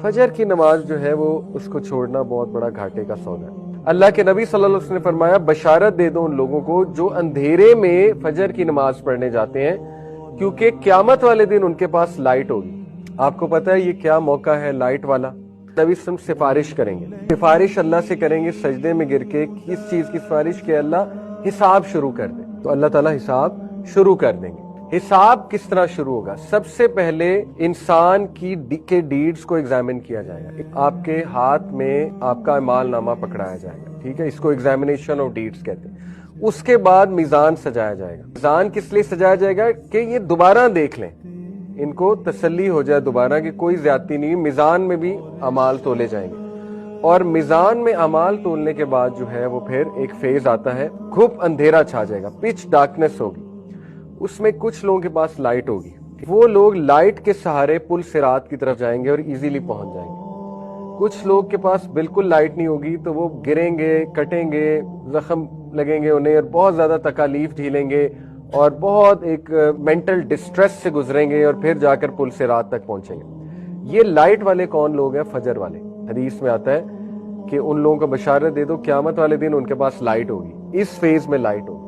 فجر کی نماز جو ہے وہ اس کو چھوڑنا بہت بڑا گھاٹے کا سودا ہے۔ اللہ کے نبی صلی اللہ علیہ وسلم نے فرمایا بشارت دے دو ان لوگوں کو جو اندھیرے میں فجر کی نماز پڑھنے جاتے ہیں، کیونکہ قیامت والے دن ان کے پاس لائٹ ہوگی۔ آپ کو پتا ہے یہ کیا موقع ہے لائٹ والا؟ نبی صلی اللہ علیہ وسلم سفارش کریں گے، سفارش اللہ سے کریں گے سجدے میں گر کے، کس چیز کی سفارش کہ اللہ حساب شروع کر دے، تو اللہ تعالیٰ حساب شروع کر دیں گے۔ حساب کس طرح شروع ہوگا؟ سب سے پہلے انسان کے ڈیڈز کو ایگزامن کیا جائے گا۔ آپ کے ہاتھ میں آپ کا اعمال نامہ پکڑایا جائے گا، ٹھیک ہے، اس کو ایگزامینیشن آف ڈیڈز کہتے ہیں۔ اس کے بعد میزان سجایا جائے گا۔ میزان کس لیے سجایا جائے گا؟ کہ یہ دوبارہ دیکھ لیں، ان کو تسلی ہو جائے دوبارہ کہ کوئی زیادتی نہیں، میزان میں بھی اعمال تولے جائیں گے۔ اور میزان میں اعمال تولنے کے بعد جو ہے وہ پھر ایک فیز آتا ہے، گھپ اندھیرا چھا جائے گا، پچ ڈارکنس ہوگی۔ اس میں کچھ لوگوں کے پاس لائٹ ہوگی، وہ لوگ لائٹ کے سہارے پل صراط کی طرف جائیں گے اور ایزیلی پہنچ جائیں گے۔ کچھ لوگ کے پاس بالکل لائٹ نہیں ہوگی تو وہ گریں گے، کٹیں گے، زخم لگیں گے انہیں، اور بہت زیادہ تکالیف جھیلیں گے اور بہت ایک مینٹل ڈسٹریس سے گزریں گے، اور پھر جا کر پل صراط تک پہنچیں گے۔ یہ لائٹ والے کون لوگ ہیں؟ فجر والے۔ حدیث میں آتا ہے کہ ان لوگوں کو بشارت دے دو قیامت والے دن ان کے پاس لائٹ ہوگی، اس فیز میں لائٹ ہوگی۔